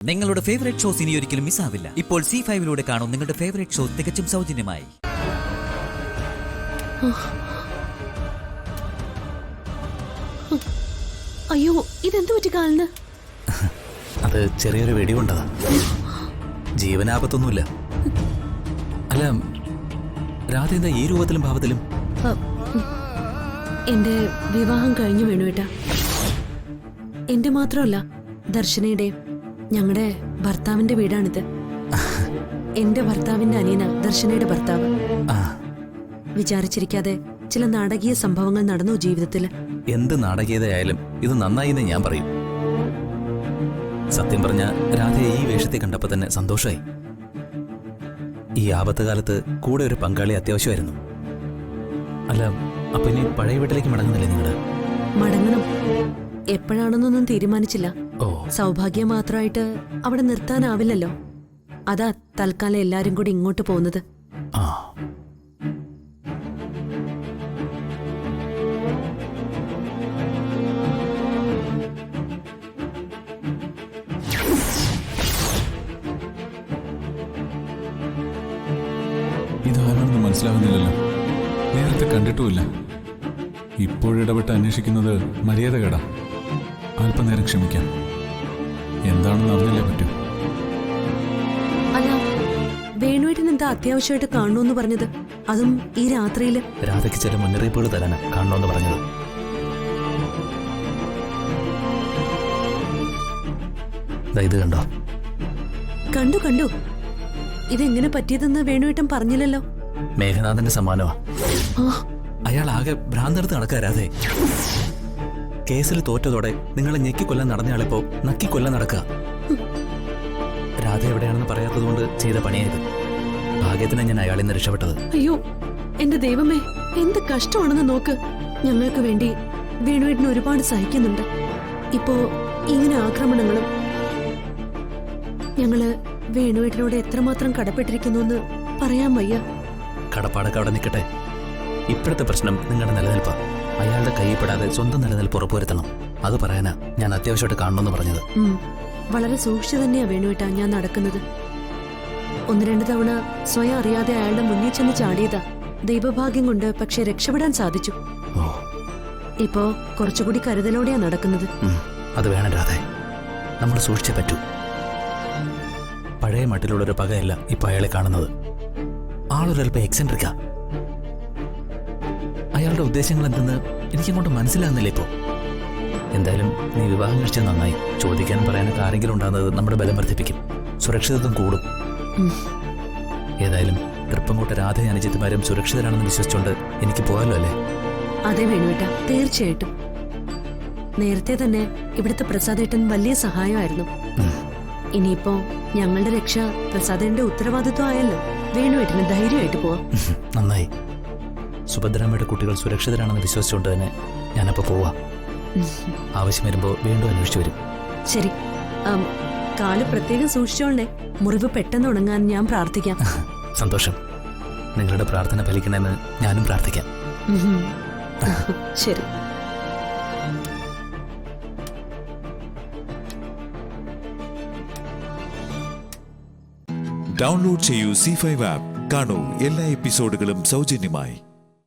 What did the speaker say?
നിങ്ങളുടെ favourite shows ഇനി ഒരിക്കലും മിസ്സാവില്ല. ഇപ്പോൾ C5 കാണും നിങ്ങളുടെ ഫേവറേറ്റ് ഷോ തികച്ചും സൗജന്യമായി. അയ്യോ, ഇതെന്തു പറ്റി കാലിന്? അത് ചെറിയൊരു വെടികൊണ്ടതാ. ജീവനാപത്തൊന്നുമില്ല. അല്ല, രാധ എന്താ ഈ രൂപത്തിലും ഭാവത്തിലും? എന്റെ വിവാഹം കഴിഞ്ഞു വേണുവേട്ടാ. എന്റെ മാത്രമല്ല, ദർശനയുടെ, ഞങ്ങളുടെ ഭർത്താവിന്റെ വീടാണിത്. എന്റെ ഭർത്താവിന്റെ അനിയന ദർശനയുടെ ഭർത്താവ്. വിചാരിച്ചിരിക്കാതെ ചില നാടകീയ സംഭവങ്ങൾ നടന്നു ജീവിതത്തില്. എന്ത് നാടകീയതയായാലും ഇത് നന്നായി എന്ന് ഞാൻ പറയും. സത്യം പറഞ്ഞ രാധയെ ഈ വേഷത്തെ കണ്ടപ്പോ തന്നെ സന്തോഷമായി. ഈ ആപത്ത് കാലത്ത് കൂടെ ഒരു പങ്കാളി അത്യാവശ്യമായിരുന്നു. അല്ല, അപ്പൊ ഇനി പഴയ വീട്ടിലേക്ക് മടങ്ങുന്നില്ലേ നിങ്ങള്? മടങ്ങണം. എപ്പോഴാണെന്നൊന്നും തീരുമാനിച്ചില്ല. ഓ, സൗഭാഗ്യം മാത്രമായിട്ട് അവിടെ നിർത്താനാവില്ലല്ലോ. അതാ തൽക്കാലം എല്ലാരും കൂടി ഇങ്ങോട്ട് പോകുന്നത്. ആ, ഇതാരാണെന്ന് മനസ്സിലാവുന്നില്ലല്ലോ. നേരത്തെ കണ്ടിട്ടുമില്ല. ഇപ്പോഴിടപെട്ട് അന്വേഷിക്കുന്നത് മര്യാദകേടാ. അല്പനേരം ക്ഷമിക്കാം. എന്താണെന്ന് അറിഞ്ഞില്ലേ പറ്റൂ. അല്ല, വേണുവേട്ടൻ എന്താ അത്യാവശ്യമായിട്ട് കാണണമെന്ന് പറഞ്ഞത്? അതും ഈ രാത്രിയില്? രാധയ്ക്ക് ചില മുന്നറിയിപ്പുകൾ തരാനാ കാണണമെന്ന് പറഞ്ഞത്. ഇത് കണ്ടോ? കണ്ടു കണ്ടു. ഇതെങ്ങനെ പറ്റിയതെന്ന് വേണുവേട്ടൻ പറഞ്ഞില്ലല്ലോ. മേഘനാഥന്റെ സമ്മാനമാ. ആ, അയാൾ ആകെ ഭ്രാന്തെടുത്ത് നടക്കാരാതെ. കേസിൽ തോറ്റതോടെ നിങ്ങളെ ഞെക്കിക്കൊല്ലാൻ നടന്നയാളിപ്പോ നക്കിക്കൊല്ലാൻ നടക്കുക. രാധ എവിടെയാണെന്ന് പറയാത്തതുകൊണ്ട് ചെയ്ത പണിയായത്. ഭാഗ്യത്തിനാണ് ഞാൻ അയാളിൽ നിന്ന് രക്ഷപ്പെട്ടത്. അയ്യോ എന്റെ ദൈവമേ, എന്ത് കഷ്ടമാണെന്ന് നോക്ക്. ഞങ്ങൾക്ക് വേണ്ടി വേണുവേട്ടൻ ഒരുപാട് സഹിക്കുന്നുണ്ട്. ഇപ്പോ ഇങ്ങനെ ആക്രമണങ്ങളും. ഞങ്ങള് വേണുവേട്ടനോട് എത്രമാത്രം കടപ്പെട്ടിരിക്കുന്നു എന്ന് പറയാൻ വയ്യ. കടപ്പാടൊക്കെ അവിടെ നിൽക്കട്ടെ. ഇപ്പോഴത്തെ പ്രശ്നം നിങ്ങളുടെ നിലനിൽപ്പാ. അയാളുടെ കൈപ്പെടാതെ സ്വന്തം നിലനിൽപ്പ് ഉറപ്പുവരുത്തണം. അത് പറയാനാ ഞാൻ അത്യാവശ്യമായിട്ട് കാണണമെന്ന് പറഞ്ഞത്. വളരെ സൂക്ഷിച്ചു തന്നെയാ വേണുവേട്ടാ ഞാൻ നടക്കുന്നത്. 1-2 തവണ സ്വയം അറിയാതെ അയാളുടെ മുന്നിൽ ചെന്ന് ചാടിയതാ. ദൈവഭാഗ്യം കൊണ്ട് പക്ഷെ രക്ഷപ്പെടാൻ സാധിച്ചു. ഓ, ഇപ്പോ കുറച്ചുകൂടി കരുതലോടെയാ നടക്കുന്നത്. അത് വേണം രാധേ. നമ്മൾ സൂക്ഷിച്ചേ പറ്റൂ. പഴയ മട്ടിലുള്ളൊരു പകയല്ല ഇപ്പൊ അയാളെ കാണുന്നത്. ആളൊരൽപ്പം എക്സെൻട്രിക്കാ. അയാളുടെ ഉദ്ദേശങ്ങൾ എന്തെന്ന് എനിക്കങ്ങോട്ട് മനസ്സിലാകുന്നില്ല ഇപ്പോ. എന്തായാലും നീ വിവാഹം കഴിച്ചത് നന്നായി. ചോദിക്കാനും പറയാനൊക്കെ ആരെങ്കിലും ഉണ്ടാകുന്നത് നമ്മുടെ ബലം വർദ്ധിപ്പിക്കും, സുരക്ഷിതത്വം കൂടും. ഏതായാലും തൃപ്പങ്കോട്ട രാധയും അനുജിത്തുമാരും സുരക്ഷിതരാണെന്ന് വിശ്വസിച്ചുകൊണ്ട് എനിക്ക് പോകാമല്ലോ അല്ലേ? അതെ വേണുവേട്ടാ, തീർച്ചയായിട്ടും. നേരത്തെ തന്നെ ഇവിടുത്തെ പ്രസാദേട്ടൻ വലിയ സഹായമായിരുന്നു. ഇനിയിപ്പോ ഞങ്ങളുടെ രക്ഷ പ്രസാദേട്ടന്റെ ഉത്തരവാദിത്വം ആയല്ലോ. വേണുവേട്ടന് ധൈര്യമായിട്ട് പോവാം. നന്നായി. സുഭദ്രാമ്മയുടെ കുട്ടികൾ സുരക്ഷിതരാണെന്ന് വിശ്വസിച്ചുകൊണ്ട് തന്നെ ഞാനപ്പോ പോവാ. ആവശ്യം വരുമ്പോ വീണ്ടും അന്വേഷിച്ചു വരും. ശരി. കാല് പ്രത്യേകം സൂക്ഷിച്ചോളേ. മുറിവ് പെട്ടെന്ന് ഉണങ്ങാൻ ഞാൻ പ്രാർത്ഥിക്കാം. സന്തോഷം. നിങ്ങളുടെ പ്രാർത്ഥന ഫലിക്കണമെന്ന് ഞാനും പ്രാർത്ഥിക്കാം. ശരി. ഡൗൺലോഡ് ചെയ്യൂ C5 ആപ്പ്. കാണൂ എല്ലാ എപ്പിസോഡുകളും സൗജന്യമായി.